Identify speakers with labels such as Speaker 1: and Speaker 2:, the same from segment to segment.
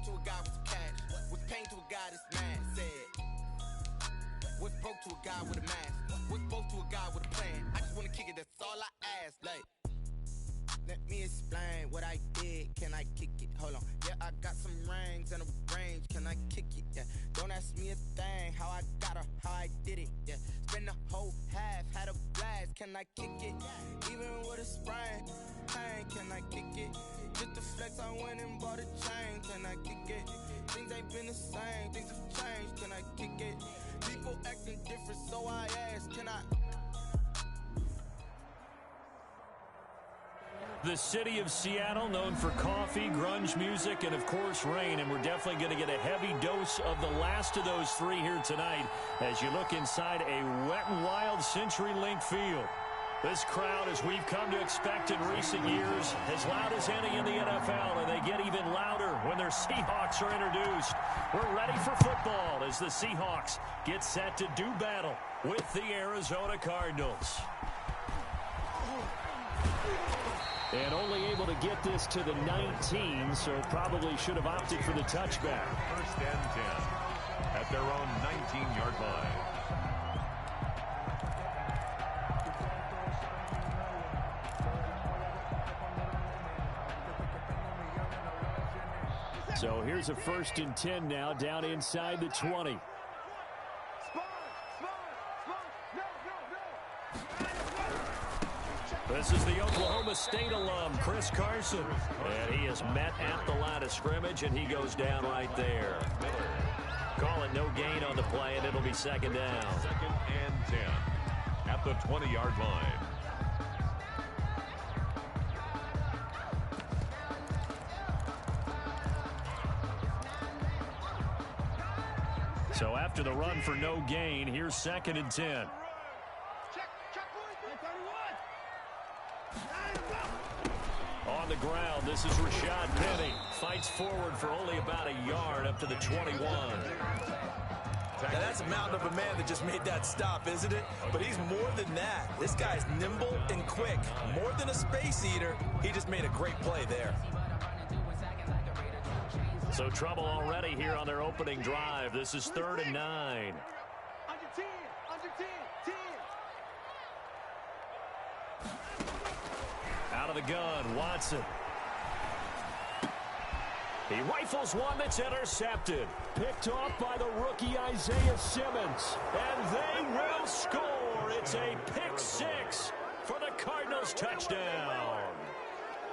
Speaker 1: hard to a guy with cash. Was pain to a guy that's mad. Said, what's broke to a guy with a mask? What's both to a guy with a plan? I just wanna kick it, that's all I ask. Like, let me explain what I did. Can I kick it? Hold on. Yeah, I got some rings and a range. Can I kick it? Yeah. Don't ask me a thing. How I got her, how I did it. Yeah. Spend the whole half, had a blast. Can I kick it? Even with a sprain, pain. Can I kick it? Just to flex, I went and bought a chain. Can I kick it? Things ain't been the same. Things have changed. Can I kick it? People acting different, so I ask. Can I?
Speaker 2: The city of Seattle, known for coffee, grunge music, and, of course, rain. And we're definitely going to get a heavy dose of the last of those three here tonight as you look inside a wet and wild CenturyLink field. This crowd, as we've come to expect in recent years, as loud as any in the NFL, and they get even louder when their Seahawks are introduced. We're ready for football as the Seahawks get set to do battle with the Arizona Cardinals. And only able to get this to the 19, so probably should have opted for the touchback.
Speaker 3: First and 10 at their own 19-yard line.
Speaker 2: So here's a 1st and 10 now, down inside the 20. This is the Oklahoma State alum, Chris Carson. And he is met at the line of scrimmage, and he goes down right there. Call it no gain on the play, and it'll be 2nd down.
Speaker 3: 2nd and 10 at the 20-yard line.
Speaker 2: So after the run for no gain, here's 2nd and 10. On the ground, this is Rashad Penny. Fights forward for only about a yard up to the 21.
Speaker 4: Now that's a mountain of a man that just made that stop, isn't it? But he's more than that. This guy's nimble and quick. More than a space eater, he just made a great play there.
Speaker 2: So trouble already here on their opening drive. This is 3rd and 9. Out of the gun, Watson. He rifles one that's intercepted. Picked off by the rookie Isaiah Simmons. And they will score. It's a pick 6 for the Cardinals touchdown.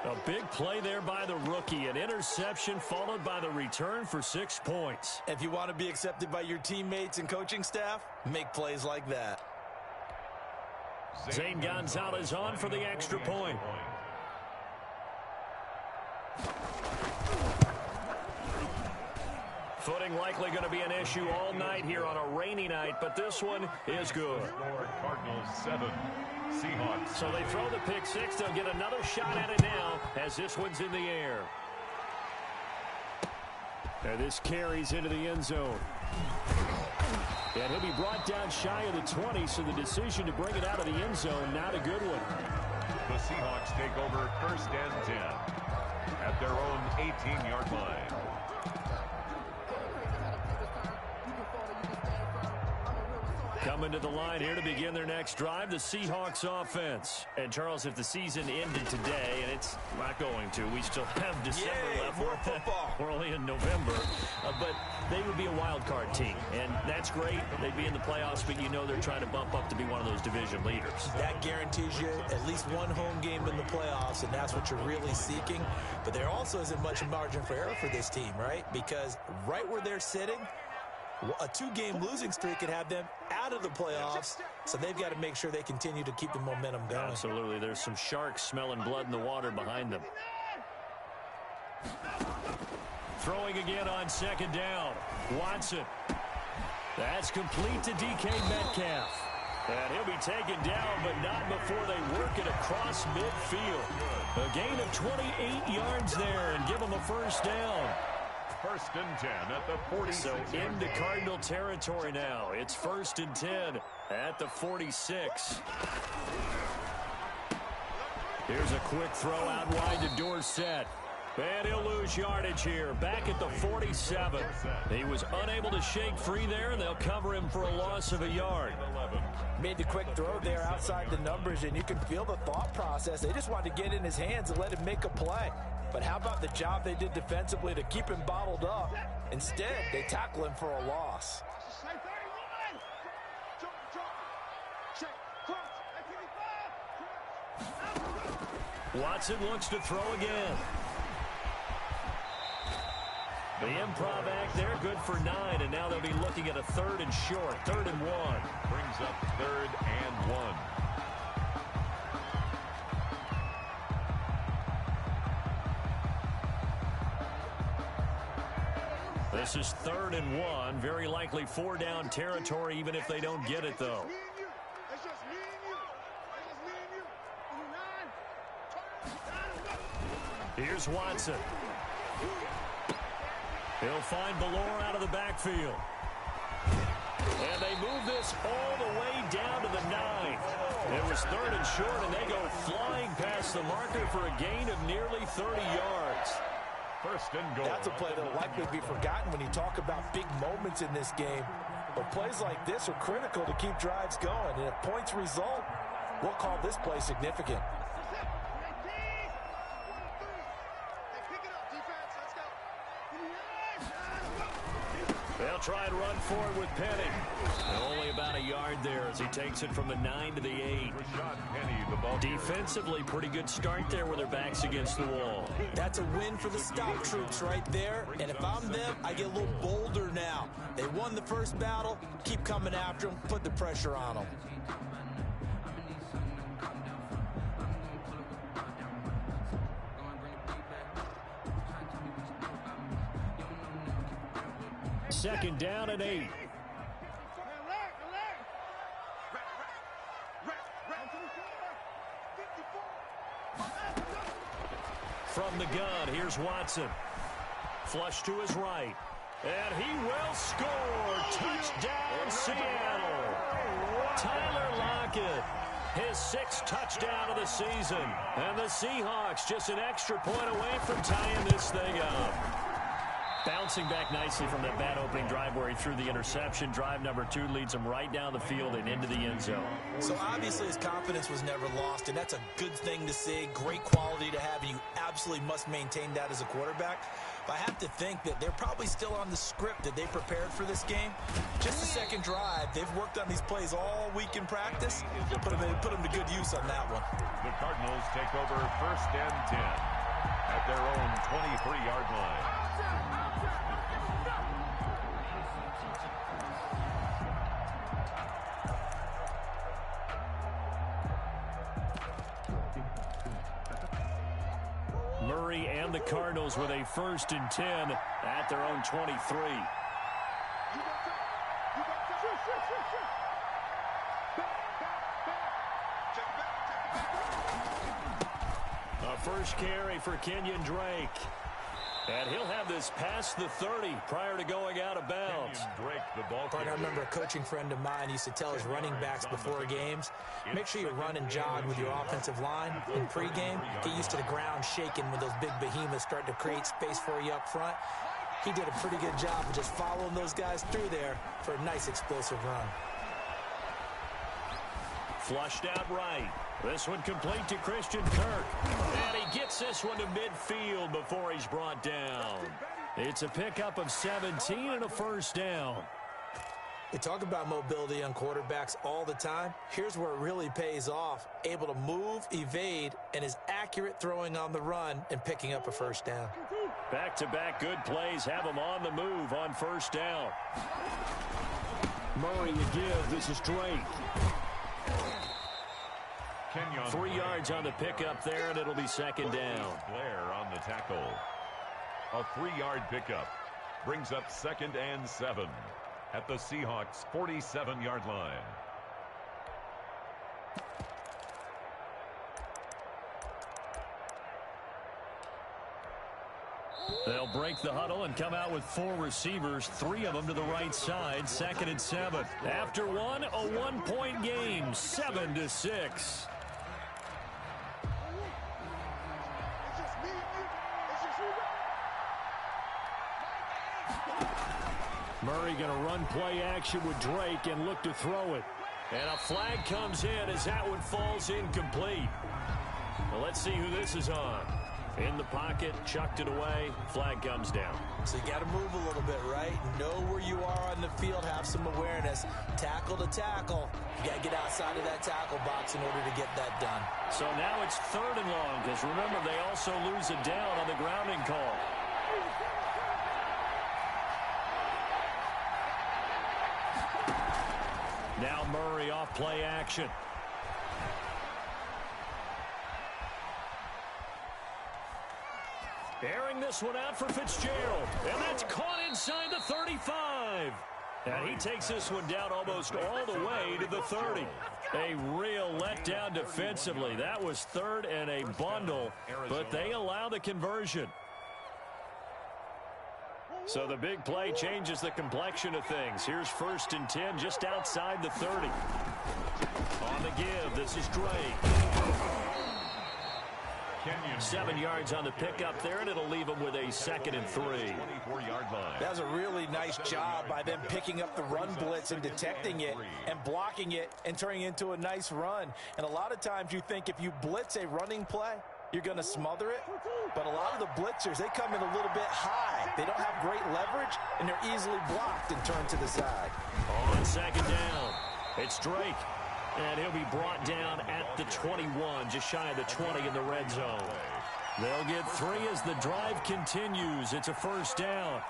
Speaker 2: A big play there by the rookie. An interception followed by the return for 6 points.
Speaker 4: If you want to be accepted by your teammates and coaching staff, make plays like that.
Speaker 2: Zane Gonzalez on for the extra point. Footing likely going to be an issue all night here on a rainy night, but this one is good.
Speaker 3: Cardinals 7, Seahawks.
Speaker 2: So they throw the pick 6. They'll get another shot at it now as this one's in the air. And this carries into the end zone. And he'll be brought down shy of the 20, so the decision to bring it out of the end zone, not a good one.
Speaker 3: The Seahawks take over 1st and 10 at their own 18-yard line.
Speaker 2: Coming to the line here to begin their next drive, the Seahawks offense. And, Charles, if the season ended today, and it's not going to, we still have December left.
Speaker 4: More football.
Speaker 2: We're only in November. But they would be a wild card team, and that's great. They'd be in the playoffs, but you know they're trying to bump up to be one of those division leaders.
Speaker 4: That guarantees you at least one home game in the playoffs, and that's what you're really seeking. But there also isn't much margin for error for this team, right? Because right where they're sitting, a 2-game losing streak could have them out of the playoffs, so they've got to make sure they continue to keep the momentum going.
Speaker 2: Absolutely. There's some sharks smelling blood in the water behind them. Throwing again on 2nd down. Watson. That's complete to DK Metcalf. And he'll be taken down, but not before they work it across midfield. A gain of 28 yards there and give them a 1st down.
Speaker 3: 1st and 10 at the 46.
Speaker 2: So into Cardinal territory now. It's 1st and 10 at the 46. Here's a quick throw out wide to Dorsett. And he'll lose yardage here. Back at the 47. He was unable to shake free there, and they'll cover him for a loss of a yard.
Speaker 4: Made the quick throw there outside the numbers, and you can feel the thought process. They just wanted to get in his hands and let him make a play. But how about the job they did defensively to keep him bottled up? Instead, they tackle him for a loss.
Speaker 2: Watson looks to throw again. The improv act there, good for 9, and now they'll be looking at a 3rd and short, 3rd and 1.
Speaker 3: Brings up 3rd and 1.
Speaker 2: This is 3rd and 1, very likely 4-down territory, even if they don't get it, though. Here's Watson. He'll find Ballore out of the backfield. And they move this all the way down to the 9. It was 3rd and short, and they go flying past the marker for a gain of nearly 30 yards.
Speaker 3: 1st and goal.
Speaker 4: That's a play that will likely be forgotten when you talk about big moments in this game. But plays like this are critical to keep drives going. And if points result, we'll call this play significant.
Speaker 2: They'll try and run forward with Penny. And only about a yard there as he takes it from the 9 to the 8.
Speaker 3: Penny, the ball
Speaker 2: Defensively, pretty good start there with their backs against the wall.
Speaker 4: That's a win for the stop troops right there. And if I'm them, I get a little bolder now. They won the first battle. Keep coming after them. Put the pressure on them.
Speaker 2: Second down and 8. From the gun, here's Watson. Flush to his right. And he will score. Touchdown, Seattle. Tyler Lockett, his 6th touchdown of the season. And the Seahawks just an extra point away from tying this thing up. Bouncing back nicely from that bad opening drive where he threw the interception. Drive number 2 leads him right down the field and into the end zone.
Speaker 4: So obviously his confidence was never lost, and that's a good thing to see. Great quality to have, and you absolutely must maintain that as a quarterback. But I have to think that they're probably still on the script that they prepared for this game. Just the second drive. They've worked on these plays all week in practice. Put them to good use on that one.
Speaker 3: The Cardinals take over 1st and 10 at their own 23-yard line.
Speaker 2: Murray and the Cardinals with a 1st and 10 at their own 23. A first carry for Kenyon Drake. And he'll have this past the 30 prior to going out of bounds.
Speaker 3: Drake, the ball
Speaker 4: I remember a coaching friend of mine used to tell his running backs before games, make sure you run and jog with your offensive line in pregame. Get used to the ground shaking when those big behemoths start to create space for you up front. He did a pretty good job of just following those guys through there for a nice explosive run.
Speaker 2: Flushed out right. This one complete to Christian Kirk. And he gets this one to midfield before he's brought down. It's a pickup of 17 and a 1st down.
Speaker 4: We talk about mobility on quarterbacks all the time. Here's where it really pays off. Able to move, evade, and is accurate throwing on the run and picking up a 1st down.
Speaker 2: Back-to-back good plays have him on the move on 1st down. Murray to give. This is Drake. 3 yards on the pickup there, and it'll be 2nd down.
Speaker 3: Blair on the tackle. A 3-yard pickup brings up 2nd and 7 at the Seahawks' 47-yard line.
Speaker 2: They'll break the huddle and come out with 4 receivers, 3 of them to the right side. 2nd and 7. After one, a 1-point game, 7-6. Murray going to run play action with Drake and look to throw it. And a flag comes in as that one falls incomplete. Well, let's see who this is on. In the pocket, chucked it away, flag comes down.
Speaker 4: So you got to move a little bit, right? Know where you are on the field, have some awareness. Tackle to tackle. You got to get outside of that tackle box in order to get that done.
Speaker 2: So now it's 3rd and long, because remember, they also lose a down on the grounding call. Now Murray off play action. Airing this one out for Fitzgerald. And that's caught inside the 35. And he takes this one down almost all the way to the 30. A real letdown defensively. That was 3rd and a bundle, but they allow the conversion. So the big play changes the complexion of things. Here's 1st and 10 just outside the 30. On the give, this is Drake. 7 yards on the pickup there, and it'll leave him with a 2nd and 3.
Speaker 4: That was a really nice job by them picking up the run blitz and detecting it and blocking it and turning it into a nice run. And a lot of times you think if you blitz a running play, you're going to smother it. But a lot of the blitzers, they come in a little bit high. They don't have great leverage, and they're easily blocked and turned to the side.
Speaker 2: On 2nd down, it's Drake. And he'll be brought down at the 21, just shy of the 20 in the red zone. They'll get 3 as the drive continues. It's a 1st down.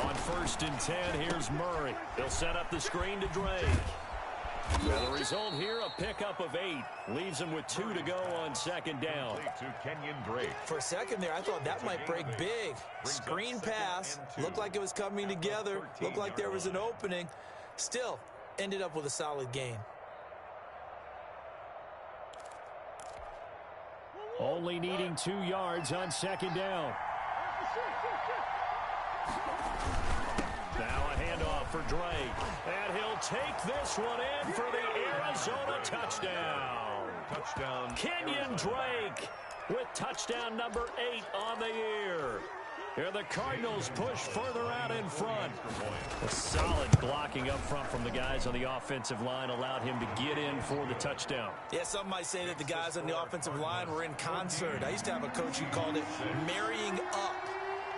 Speaker 2: On 1st and 10, here's Murray. He'll set up the screen to Drake. Well, the result here, a pickup of 8. Leaves him with 2 to go on 2nd down.
Speaker 4: For a second there, I thought that might break big. Screen pass. Looked like it was coming together. Looked like there was an opening. Still, ended up with a solid gain.
Speaker 2: Only needing 2 yards on 2nd down. Now a handoff for Drake. And he'll take this one in for the Arizona touchdown. Kenyon Drake with touchdown number 8 on the year. Here the Cardinals push further out in front. A solid blocking up front from the guys on the offensive line allowed him to get in for the touchdown.
Speaker 4: Yeah, some might say that the guys on the offensive line were in concert. I used to have a coach who called it marrying up.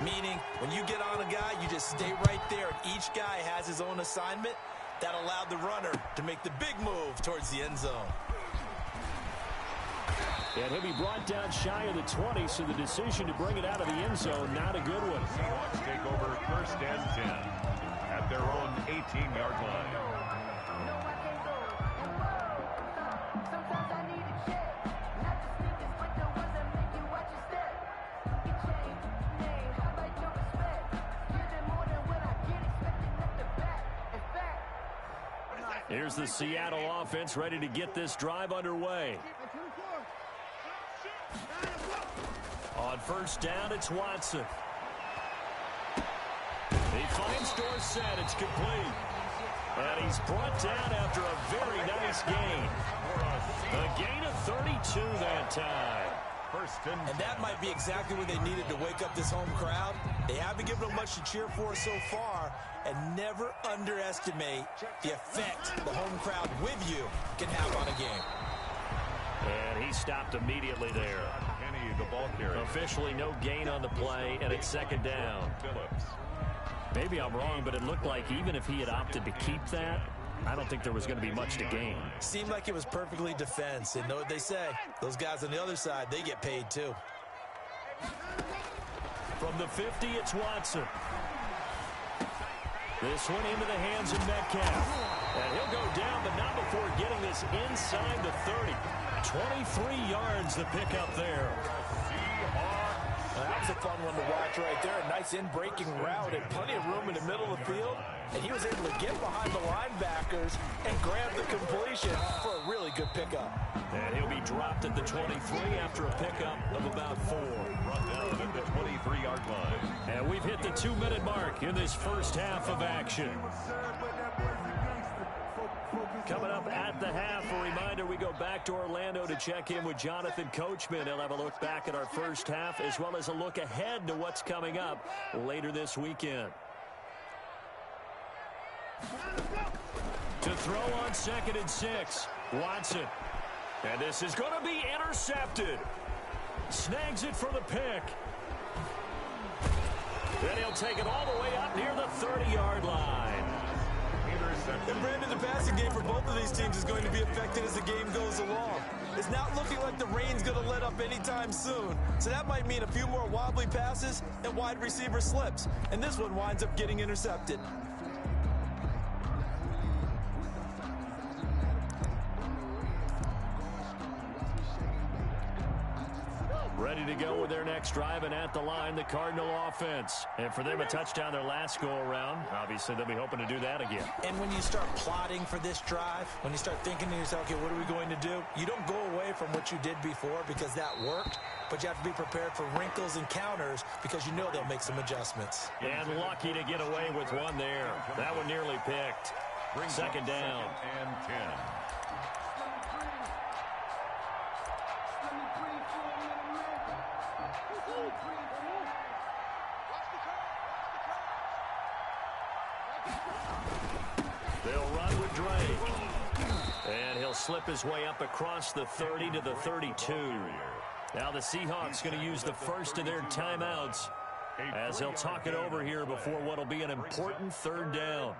Speaker 4: Meaning, when you get on a guy, you just stay right there, and each guy has his own assignment. That allowed the runner to make the big move towards the end zone.
Speaker 2: And he'll be brought down shy of the 20, so the decision to bring it out of the end zone, not a good one.
Speaker 3: Seahawks take over 1st and 10 at their own 18-yard line.
Speaker 2: Here's the Seattle offense ready to get this drive underway. On 1st down, it's Watson. He finds Dorsett. It's complete. And he's brought down after a very nice gain. A gain of 32 that time.
Speaker 4: And that might be exactly what they needed to wake up this home crowd. They haven't given them much to cheer for so far, and never underestimate the effect the home crowd with you can have on a game.
Speaker 2: And he stopped immediately there.
Speaker 3: The ball carrier.
Speaker 2: Officially no gain on the play, and it's 2nd down. Maybe I'm wrong, but it looked like even if he had opted to keep that, I don't think there was going to be much to gain.
Speaker 4: Seemed like it was perfectly defense. And know what they say? Those guys on the other side, they get paid too.
Speaker 2: From the 50, it's Watson. This one into the hands of Metcalf. And he'll go down, but not before getting this inside the 30. 23 yards the pickup there.
Speaker 4: That was a fun one to watch right there. A nice in-breaking route and plenty of room in the middle of the field and he was able to get behind the linebackers and grab the completion for a really good pickup.
Speaker 2: And he'll be dropped at the 23 after a pickup of about 4.
Speaker 3: Brought down at the 23-yard line.
Speaker 2: And we've hit the 2-minute mark in this first half of action. Coming up at the half, a reminder, we go back to Orlando to check in with Jonathan Coachman. He'll have a look back at our first half as well as a look ahead to what's coming up later this weekend. To throw on 2nd and 6, Watson. And this is going to be intercepted. Snags it for the pick. Then he'll take it all the way up near the 30-yard line.
Speaker 4: And Brandon, the passing game for both of these teams is going to be affected as the game goes along. It's not looking like the rain's going to let up anytime soon. So that might mean a few more wobbly passes and wide receiver slips. And this one winds up getting intercepted.
Speaker 2: Ready to go with their next drive, and at the line, the Cardinal offense. And for them, a touchdown their last go-around. Obviously, they'll be hoping to do that again.
Speaker 4: And when you start plotting for this drive, when you start thinking to yourself, okay, what are we going to do? You don't go away from what you did before because that worked, but you have to be prepared for wrinkles and counters because you know they'll make some adjustments.
Speaker 2: And lucky to get away with one there. That one nearly picked. Second down.
Speaker 3: And 10.
Speaker 2: They'll run with Drake. And he'll slip his way up across the 30 to the 32. Now the Seahawks going to use the first of their timeouts as they'll talk it over here before what will be an important 3rd down.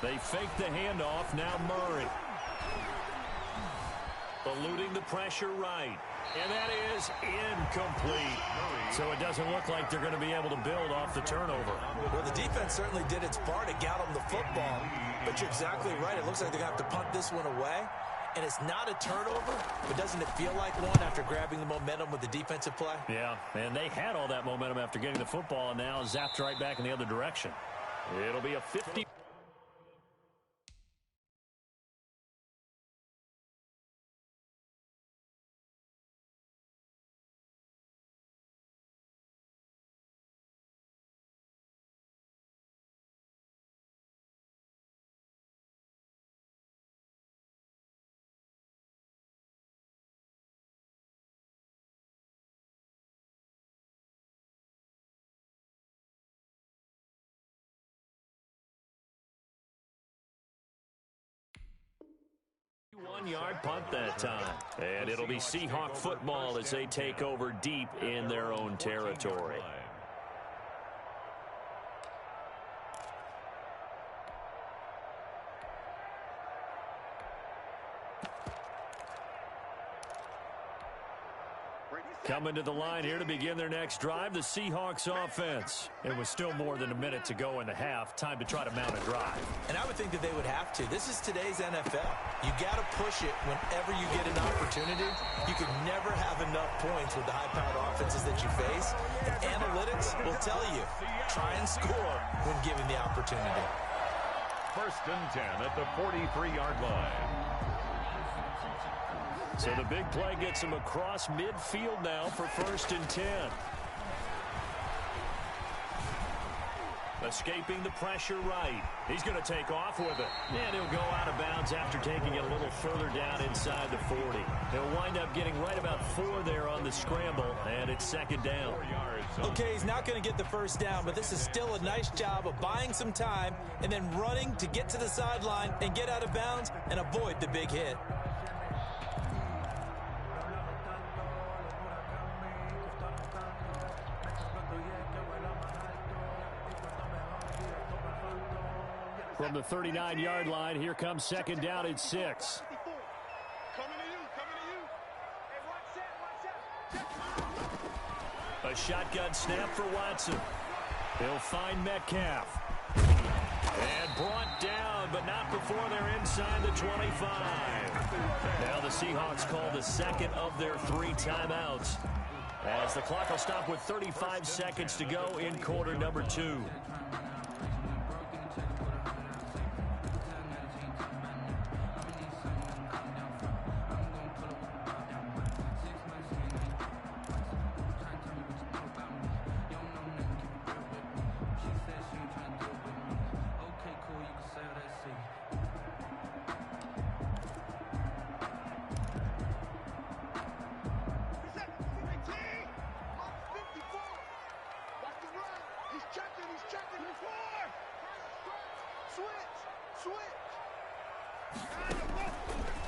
Speaker 2: They fake the handoff. Now Murray. Eluding the pressure right. And that is incomplete. So it doesn't look like they're going to be able to build off the turnover.
Speaker 4: Well, the defense certainly did its part to get them the football. But you're exactly right. It looks like they're going to have to punt this one away. And it's not a turnover, but doesn't it feel like one after grabbing the momentum with the defensive play?
Speaker 2: Yeah, and they had all that momentum after getting the football, and now zapped right back in the other direction. It'll be a 50. One-yard punt that time. And it'll be Seahawk football as they take over deep in their own territory. Coming to the line here to begin their next drive, the Seahawks offense. And with still more than a minute to go in the half, time to try to mount a drive.
Speaker 4: And I would think that they would have to. This is today's NFL. You got to push it whenever you get an opportunity. You can never have enough points with the high-powered offenses that you face. And analytics will tell you, try and score when given the opportunity.
Speaker 3: 1st and 10 at the 43-yard line.
Speaker 2: So the big play gets him across midfield now for 1st and 10. Escaping the pressure right. He's going to take off with it. And he'll go out of bounds after taking it a little further down inside the 40. He'll wind up getting right about 4 there on the scramble, and it's 2nd down.
Speaker 4: Okay, he's not going to get the 1st down, but this is still a nice job of buying some time and then running to get to the sideline and get out of bounds and avoid the big hit.
Speaker 2: From the 39-yard line, here comes 2nd down and 6.
Speaker 5: Coming to you.
Speaker 2: A shotgun snap for Watson. He'll find Metcalf. And brought down, but not before they're inside the 25. Now the Seahawks call the second of their 3 timeouts, as the clock will stop with 35 seconds to go in quarter number 2.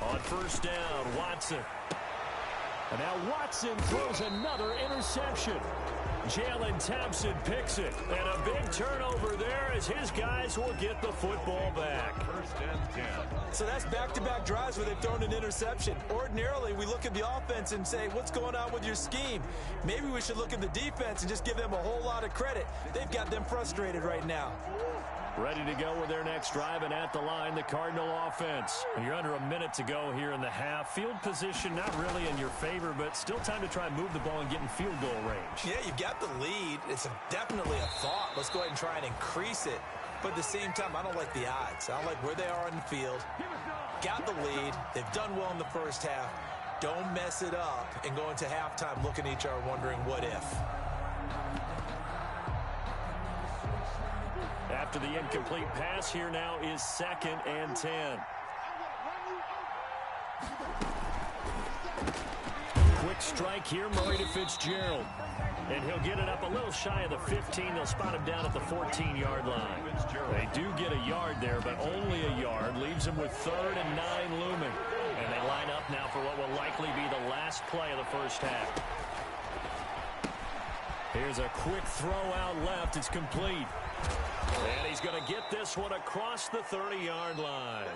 Speaker 2: On first down, Watson. And now Watson throws another interception. Jalen Thompson picks it. And a big turnover there as his guys will get the football back.
Speaker 3: First and 10.
Speaker 4: So that's back-to-back drives where they've thrown an interception. Ordinarily, we look at the offense and say, what's going on with your scheme? Maybe we should look at the defense and just give them a whole lot of credit. They've got them frustrated right now.
Speaker 2: Ready to go with their next drive, and at the line, the Cardinal offense. You're under a minute to go here in the half. Field position not really in your favor, but still time to try and move the ball and get in field goal range.
Speaker 4: Yeah, you've got the lead. It's definitely a thought. Let's go ahead and try and increase it. But at the same time, I don't like the odds. I don't like where they are on the field. Got the lead. They've done well in the first half. Don't mess it up and go into halftime looking at each other wondering what if.
Speaker 2: After the incomplete pass, here now is 2nd and 10. Quick strike here, Murray to Fitzgerald. And he'll get it up a little shy of the 15. They'll spot him down at the 14-yard line. They do get a yard there, but only a yard. Leaves him with 3rd and 9 looming. And they line up now for what will likely be the last play of the first half. Here's a quick throw out left. It's complete. And he's going to get this one across the 30-yard line.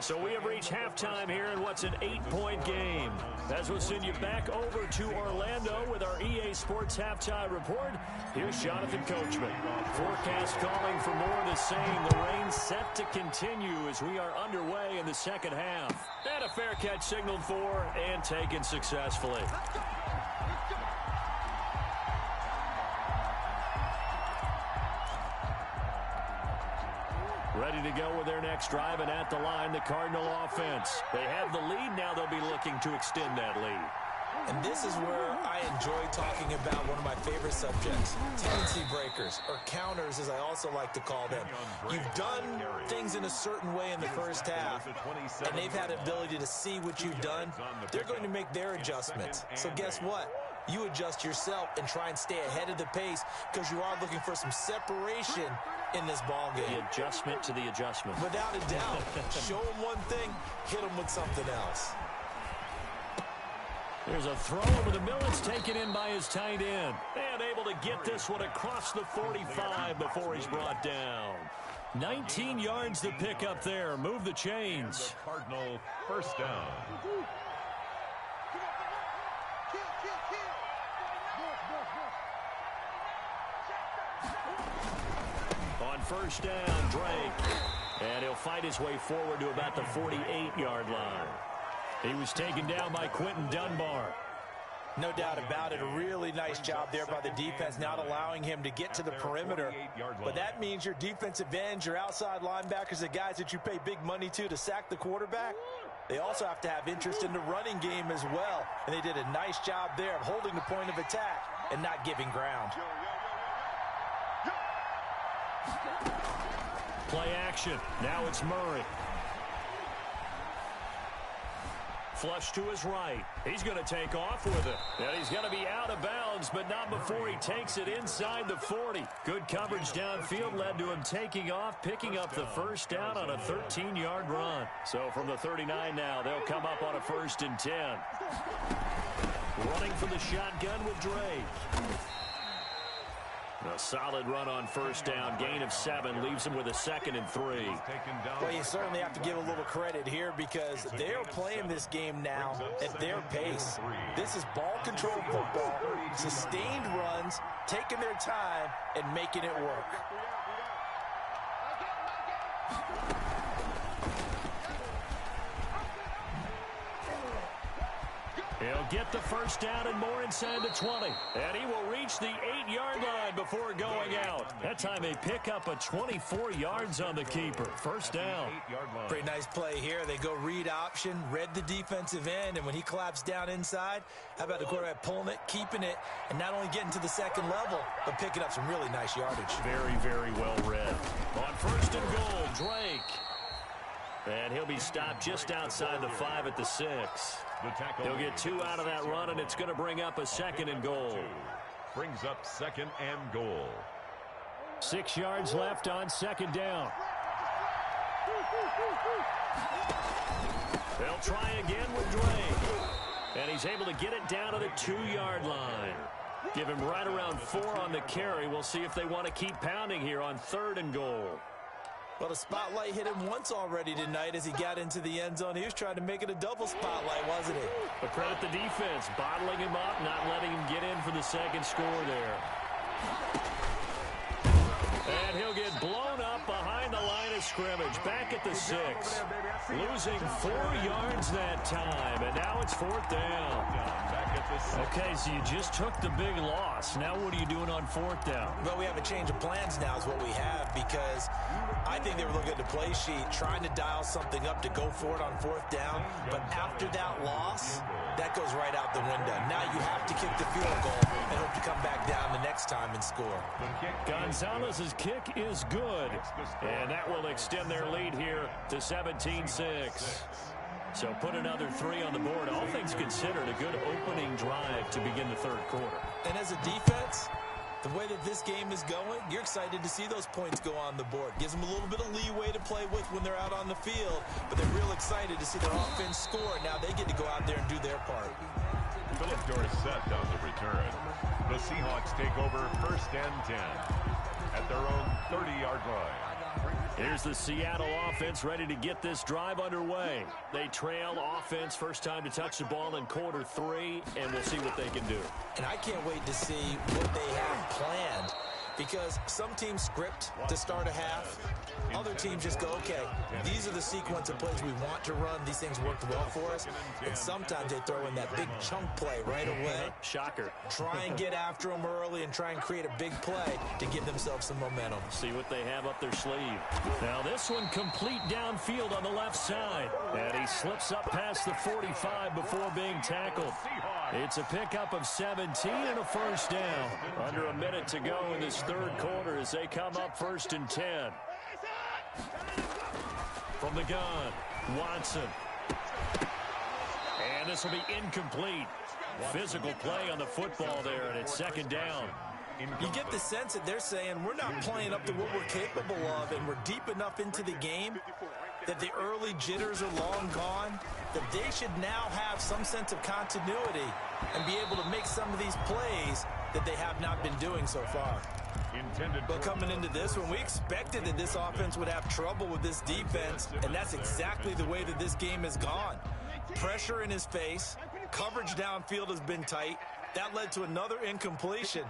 Speaker 2: So we have reached halftime here in what's an 8-point game. As we'll send you back over to Orlando with our EA Sports Halftime Report, here's Jonathan Coachman. Forecast calling for more of the same. The rain set to continue as we are underway in the second half. And a fair catch signaled for and taken successfully. Ready to go with their next drive, and at the line, the Cardinal offense. They have the lead. Now they'll be looking to extend that lead.
Speaker 4: And this is where I enjoy talking about one of my favorite subjects, tendency breakers, or counters, as I also like to call them. You've done things in a certain way in the first half, and they've had the ability to see what you've done. They're going to make their adjustments. So guess what? You adjust yourself and try and stay ahead of the pace because you are looking for some separation in this ball game.
Speaker 2: The adjustment to the adjustment.
Speaker 4: Without a doubt. Show them one thing, hit them with something else.
Speaker 2: There's a throw over the middle. It's taken in by his tight end. And able to get this one across the 45 before he's brought down. 19 yards to pick up there. Move the chains.
Speaker 3: Cardinal first down.
Speaker 2: On first down, Drake. And he'll fight his way forward to about the 48-yard line. He was taken down by Quentin Dunbar.
Speaker 4: No doubt about it. A really nice job there by the defense, not allowing him to get to the perimeter. But that means your defensive ends, your outside linebackers, the guys that you pay big money to sack the quarterback, they also have to have interest in the running game as well. And they did a nice job there of holding the point of attack and not giving ground.
Speaker 2: Play action. Now it's Murray. Flush to his right. He's going to take off with it. And he's going to be out of bounds, but not before he takes it inside the 40. Good coverage downfield led to him taking off, picking up the first down on a 13-yard run. So from the 39 now, they'll come up on a 1st and 10. Running for the shotgun with Drake. A solid run on first down. Gain of 7 leaves him with a 2nd and 3.
Speaker 4: Well, you certainly have to give a little credit here because they're playing this game now at their pace. This is ball control football, sustained runs, taking their time, and making it work.
Speaker 2: He'll get the first down and more inside the 20. And he will reach the 8-yard line before going out. That time they pick up a 24 yards on the keeper. First down.
Speaker 4: Pretty nice play here. They go read option, read the defensive end, and when he collapsed down inside, how about the quarterback pulling it, keeping it, and not only getting to the second level, but picking up some really nice yardage.
Speaker 2: Very, very well read. On first and goal, Drake. And he'll be stopped just outside the 5 at the 6. He'll get 2 out of that run, and it's going to bring up a 2nd and goal.
Speaker 3: Brings up 2nd and goal.
Speaker 2: 6 yards left on 2nd down. They'll try again with Drake. And he's able to get it down to the 2-yard line. Give him right around 4 on the carry. We'll see if they want to keep pounding here on 3rd and goal.
Speaker 4: Well, the spotlight hit him once already tonight as he got into the end zone. He was trying to make it a double spotlight, wasn't he?
Speaker 2: But credit the defense, bottling him up, not letting him get in for the 2nd score there. And he'll get blown up behind the line of scrimmage, back at the 6. Losing 4 yards that time, and now it's 4th down. Okay, so you just took the big loss. Now what are you doing on 4th down?
Speaker 4: Well, we have a change of plans now is what we have because I think they were looking at the play sheet, trying to dial something up to go for it on 4th down. But after that loss, that goes right out the window. Now you have to kick the field goal and hope to come back down the next time and score.
Speaker 2: Gonzalez's kick is good, and that will extend their lead here to 17-6. So put another 3 on the board. All things considered, a good opening drive to begin the 3rd quarter.
Speaker 4: And as a defense, the way that this game is going, you're excited to see those points go on the board. Gives them a little bit of leeway to play with when they're out on the field, but they're real excited to see their offense score. Now they get to go out there and do their part.
Speaker 3: Philip Dorsett on the return. The Seahawks take over 1st and 10 at their own 30-yard line.
Speaker 2: Here's the Seattle offense ready to get this drive underway. They trail offense, first time to touch the ball in quarter 3, and we'll see what they can do.
Speaker 4: And I can't wait to see what they have planned because some teams script to start a half. Other teams just go, okay, these are the sequence of plays we want to run. These things worked well for us. And sometimes they throw in that big chunk play right away.
Speaker 2: Shocker.
Speaker 4: Try and get after them early and try and create a big play to give themselves some momentum.
Speaker 2: See what they have up their sleeve. Now this one complete downfield on the left side. And he slips up past the 45 before being tackled. It's a pickup of 17 and a first down. Under a minute to go in this 3rd quarter as they come up 1st and 10. From the gun, Watson. And this will be incomplete. Physical play on the football there, and it's 2nd down.
Speaker 4: You get the sense that they're saying we're not playing up to what we're capable of, and we're deep enough into the game that the early jitters are long gone, that they should now have some sense of continuity and be able to make some of these plays that they have not been doing so far. But coming into this one, we expected that this offense would have trouble with this defense, and that's exactly the way that this game has gone. Pressure in his face, coverage downfield has been tight. That led to another incompletion.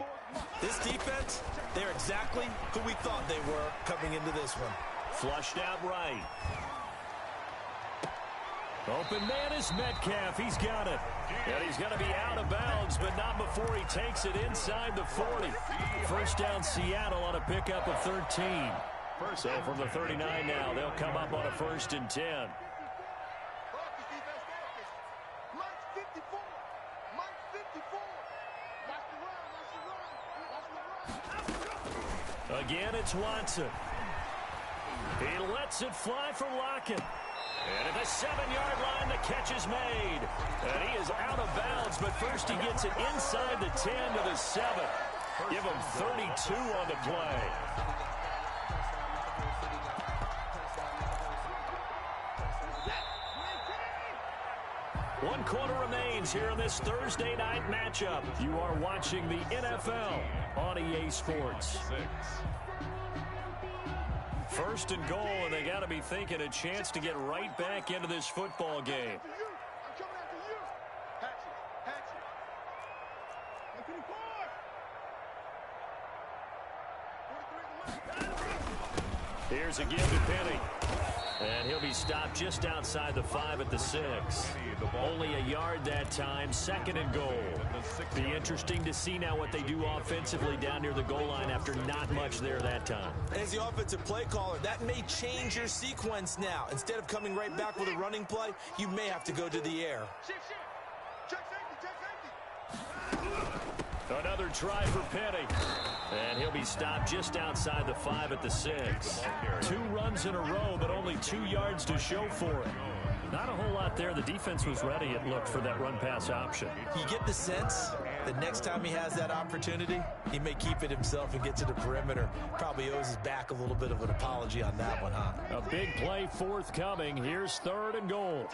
Speaker 4: This defense, they're exactly who we thought they were coming into this one.
Speaker 2: Flushed out right. Open man is Metcalf. He's got it. And he's going to be out of bounds, but not before he takes it inside the 40. First down Seattle on a pickup of 13. So from the 39 now, they'll come up on a 1st and 10. Again, it's Watson. He lets it fly for Lockett. And at the 7-yard line, the catch is made. And he is out of bounds, but first he gets it inside the 10 to the 7. Give him 32 on the play. 1 quarter remains here in this Thursday night matchup. You are watching the NFL on EA Sports. First and goal, and they got to be thinking a chance to get right back into this football game. Here's a give to Penny. And he'll be stopped just outside the 5 at the 6. Only a yard that time, 2nd and goal. Be interesting to see now what they do offensively down near the goal line after not much there that time.
Speaker 4: As the offensive play caller, that may change your sequence now. Instead of coming right back with a running play, you may have to go to the air.
Speaker 2: Another try for Penny. And he'll be stopped just outside the 5 at the 6. 2 runs in a row, but only 2 yards to show for it. Not a whole lot there. The defense was ready, it looked, for that run-pass option.
Speaker 4: You get the sense that next time he has that opportunity, he may keep it himself and get to the perimeter. Probably owes his back a little bit of an apology on that one, huh?
Speaker 2: A big play forthcoming. Here's 3rd and goal.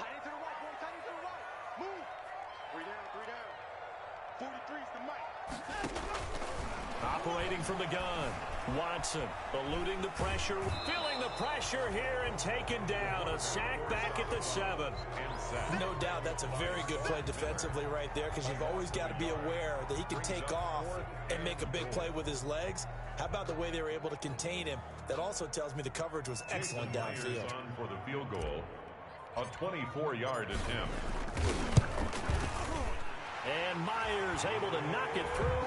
Speaker 2: Operating from the gun. Watson eluding the pressure, feeling the pressure here and taken down. A sack back at the 7.
Speaker 4: No doubt that's a very good play defensively right there, because you've always got to be aware that he can take off and make a big play with his legs. How about the way they were able to contain him? That also tells me the coverage was excellent downfield.
Speaker 3: On for the field goal, a 24-yard attempt.
Speaker 2: And Myers able to knock it through,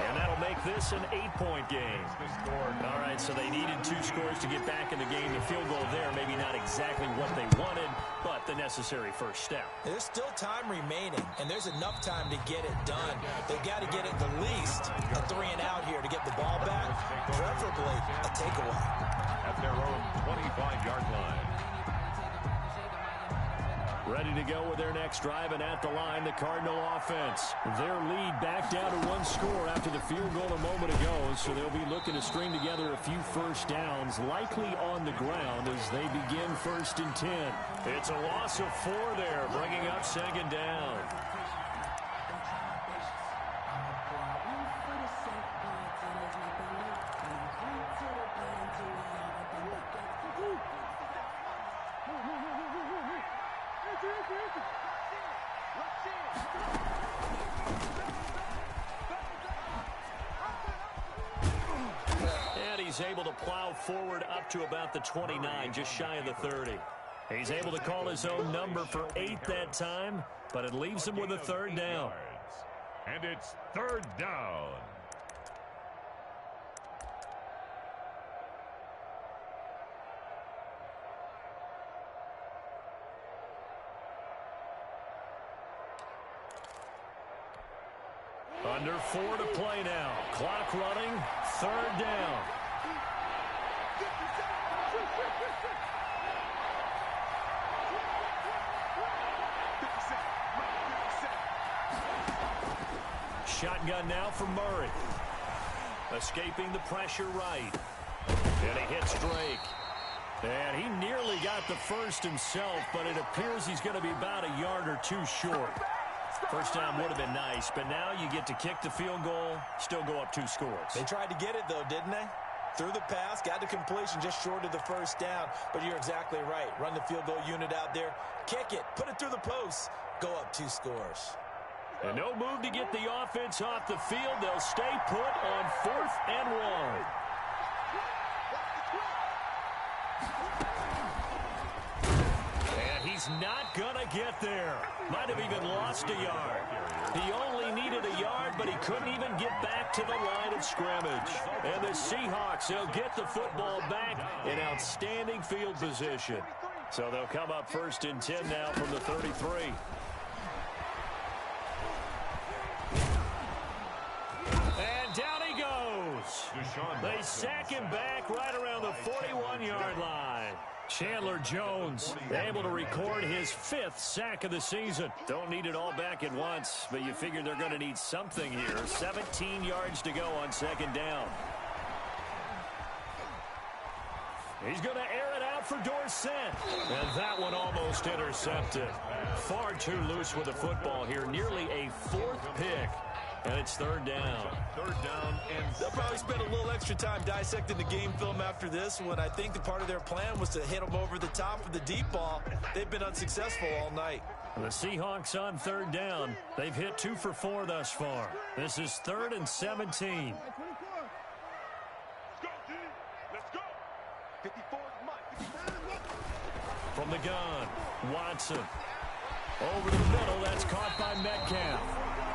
Speaker 2: and that'll make this an 8-point game. All right, so they needed 2 scores to get back in the game. The field goal there, maybe not exactly what they wanted, but the necessary first step.
Speaker 4: There's still time remaining, and there's enough time to get it done. They've got to get at the least a 3-and-out here to get the ball back, preferably a takeaway.
Speaker 3: At their own 25-yard line.
Speaker 2: Ready to go with their next drive, and at the line, the Cardinal offense. Their lead back down to 1 score after the field goal a moment ago, so they'll be looking to string together a few first downs, likely on the ground as they begin 1st and 10. It's a loss of 4 there, bringing up 2nd down. And he's able to plow forward up to about the 29, just shy of the 30. He's able to call his own number for 8 that time, but it leaves him with a 3rd down.
Speaker 3: And it's 3rd down.
Speaker 2: Under 4 to play now. Clock running. 3rd down. Shotgun now for Murray. Escaping the pressure right. And he hits Drake. And he nearly got the first himself, but it appears he's going to be about a yard or 2 short. First down would have been nice, but now you get to kick the field goal, still go up 2 scores.
Speaker 4: They tried to get it, though, didn't they? Threw the pass, got the completion just short of the first down, but you're exactly right. Run the field goal unit out there, kick it, put it through the post, go up 2 scores.
Speaker 2: And no move to get the offense off the field. They'll stay put on 4th and 1. He's not going to get there. Might have even lost a yard. He only needed a yard, but he couldn't even get back to the line of scrimmage. And the Seahawks, they'll get the football back in outstanding field position. So they'll come up 1st and 10 now from the 33. And down he goes. They sack him back right around the 41-yard line. Chandler Jones able to record his 5th sack of the season. Don't need it all back at once, but you figure they're going to need something here. 17 yards to go on 2nd down. He's going to air it out for Dorsett. And that one almost intercepted. Far too loose with the football here. Nearly a fourth pick. And it's third down.
Speaker 3: Third down, and
Speaker 4: they'll probably spend a little extra time dissecting the game film after this one. I think the part of their plan was to hit them over the top of the deep ball. They've been unsuccessful all night.
Speaker 2: The Seahawks on third down. They've hit 2 for 4 thus far. This is 3rd and 17.
Speaker 5: Let's go, D. Let's go. 54 is mine.
Speaker 2: From the gun, Watson. Over the middle, that's caught by Metcalf.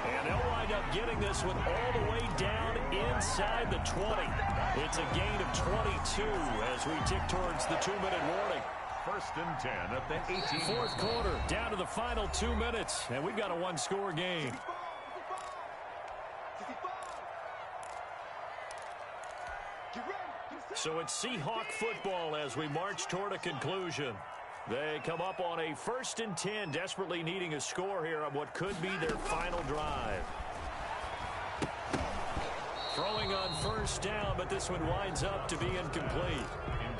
Speaker 2: And they'll wind up getting this one all the way down inside the 20. It's a gain of 22 as we tick towards the 2-minute warning.
Speaker 3: 1st and 10 at the 18.
Speaker 2: Fourth quarter, down to the final 2 minutes, and we've got a one-score game. So it's Seahawk football as we march toward a conclusion. They come up on a 1st and 10, desperately needing a score here on what could be their final drive. Throwing on 1st down, but this one winds up to be incomplete.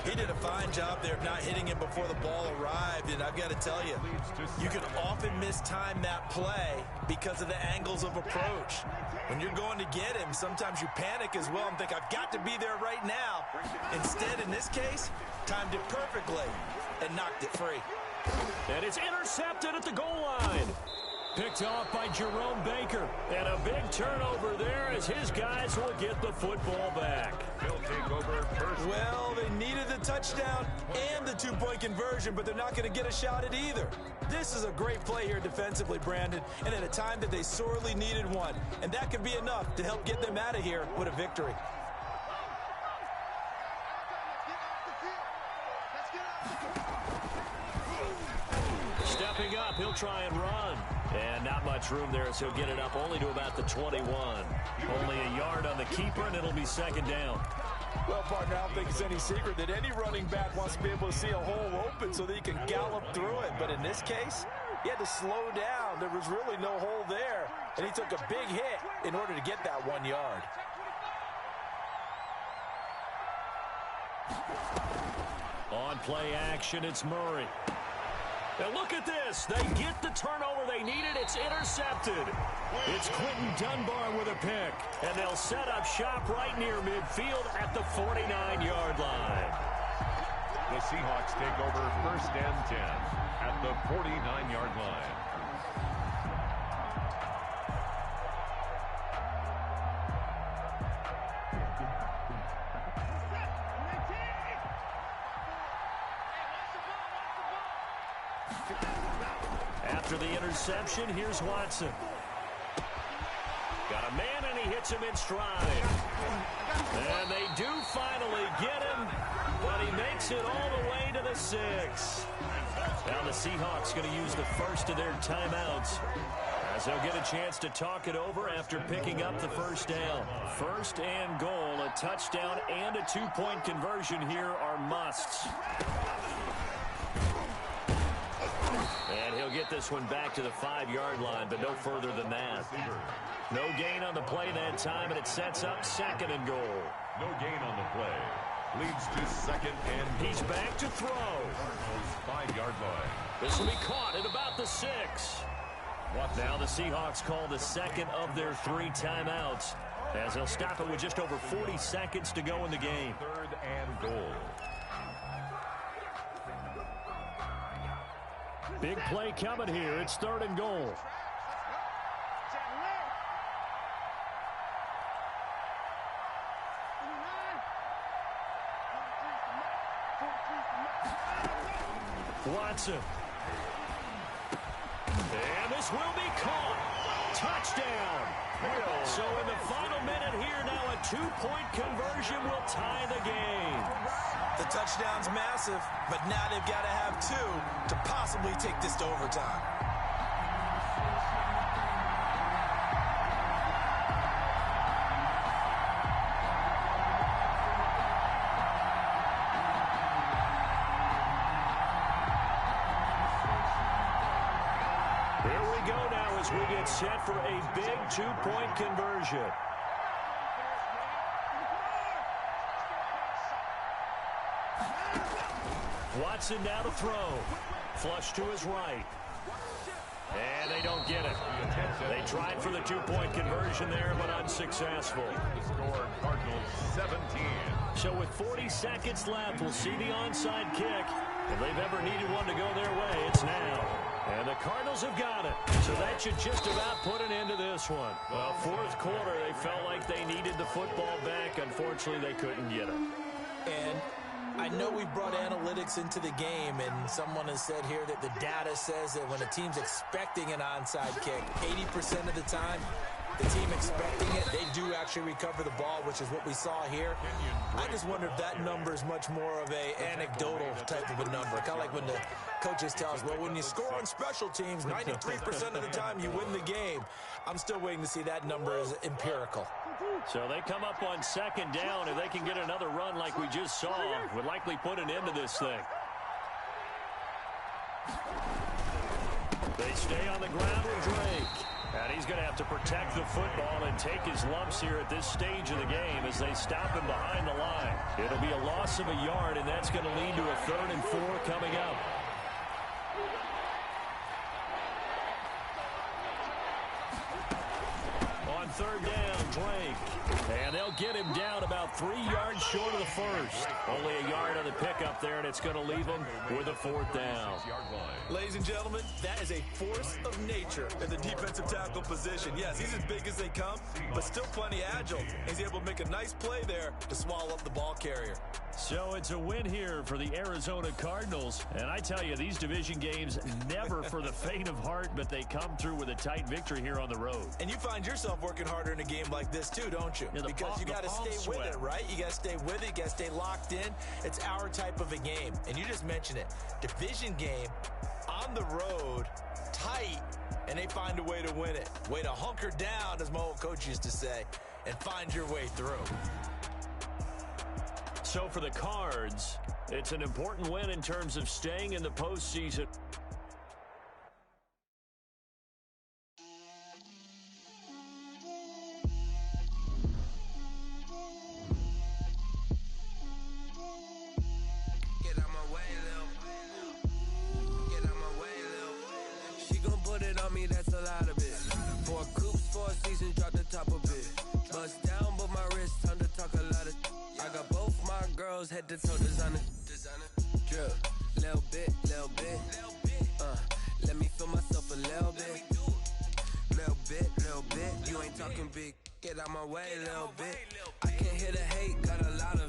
Speaker 4: He did a fine job there of not hitting him before the ball arrived, and I've got to tell you, you can often mistime that play because of the angles of approach. When you're going to get him, sometimes you panic as well and think, I've got to be there right now. Instead, in this case, timed it perfectly and knocked it free.
Speaker 2: And it's intercepted at the goal line. Picked off by Jerome Baker. And a big turnover there as his guys will get the football back.
Speaker 3: They'll take over first.
Speaker 4: Well, they needed the touchdown and the 2-point conversion, but they're not going to get a shot at either. This is a great play here defensively, Brandon, and at a time that they sorely needed one. And that could be enough to help get them out of here with a victory.
Speaker 2: Stepping up, he'll try and run. And not much room there, so he'll get it up only to about the 21. Only a yard on the keeper, and it'll be 2nd down.
Speaker 4: Well, partner, I don't think it's any secret that any running back wants to be able to see a hole open so that he can gallop through it. But in this case, he had to slow down. There was really no hole there, and he took a big hit in order to get that 1 yard.
Speaker 2: On play action, it's Murray. Now look at this. They get the turnover they needed. It's intercepted. It's Quentin Dunbar with a pick. And they'll set up shop right near midfield at the 49-yard line.
Speaker 3: The Seahawks take over 1st and 10 at the 49-yard line.
Speaker 2: After the interception, here's Watson. Got a man, and he hits him in stride. And they do finally get him, but he makes it all the way to the 6. Now the Seahawks going to use the first of their timeouts as they'll get a chance to talk it over after picking up the 1st down. 1st and goal, a touchdown and a 2-point conversion here are musts. And he'll get this one back to the 5-yard line, but no further than that. No gain on the play that time, and it sets up 2nd and goal.
Speaker 3: No gain on the play. Leads to 2nd and goal.
Speaker 2: He's back to throw.
Speaker 3: 5-yard line.
Speaker 2: This will be caught at about the 6. Now the Seahawks call the 2nd of their 3 timeouts as they'll stop it with just over 40 seconds to go in the game.
Speaker 3: 3rd and goal.
Speaker 2: Big play coming here. It's 3rd and goal. Watson. And this will be caught. Touchdown. So in the final minute here now, a 2-point conversion will tie the game.
Speaker 4: The touchdown's massive, but now they've got to have 2 to possibly take this to overtime.
Speaker 2: Here we go now as we get set for a big 2-point conversion. Watson now to throw. Flush to his right. And they don't get it. They tried for the two-point conversion there, but unsuccessful.
Speaker 3: The score, Cardinals 17.
Speaker 2: So with 40 seconds left, we'll see the onside kick. If they've ever needed one to go their way, it's now. And the Cardinals have got it. So that should just about put an end to this one. Well, fourth quarter, they felt like they needed the football back. Unfortunately, they couldn't get it.
Speaker 4: And I know we brought analytics into the game, and someone has said here that the data says that when a team's expecting an onside kick, 80% of the time, the team expecting it, they do actually recover the ball, which is what we saw here. I just wonder if that number is much more of a anecdotal type of a number. Kind of like when the coaches tell us, well, when you score on special teams, 93% of the time you win the game. I'm still waiting to see that number as empirical.
Speaker 2: So they come up on second down. If they can get another run like we just saw, would likely put an end to this thing. They stay on the ground with Drake. And he's going to have to protect the football and take his lumps here at this stage of the game as they stop him behind the line. It'll be a loss of a yard, and that's going to lead to a 3rd and 4 coming up. On third down, Drake. And they'll get him down about 3 yards short of the first. Only a yard on the pickup there, and it's going to leave him with a 4th down.
Speaker 4: Ladies and gentlemen, that is a force of nature in the defensive tackle position. Yes, he's as big as they come, but still plenty agile. He's able to make a nice play there to swallow up the ball carrier.
Speaker 2: So it's a win here for the Arizona Cardinals. And I tell you, these division games never for the faint of heart, but they come through with a tight victory here on the road.
Speaker 4: And you find yourself working harder in a game like this too, don't you?
Speaker 2: Yeah,
Speaker 4: because you got to stay with it, right? You got to stay with it. You got to stay locked in. It's our type of a game. And you just mentioned it. Division game, on the road, tight, and they find a way to win it. Way to hunker down, as my old coach used to say, and find your way through.
Speaker 2: So for the Cards, it's an important win in terms of staying in the postseason.
Speaker 1: Get out my way, Lil. Get out my way, Lil. She gon' put it on me, that's a lot of it. 4 coops, 4 seasons, drop the top of it. Bust down, but my wrist, time to talk a lot of. I got both my girls head to toe designer. Drip, little bit. Let me feel myself a little bit. Little bit. You ain't talking big. Get out my way, little bit. I can't hear the hate, got a lot of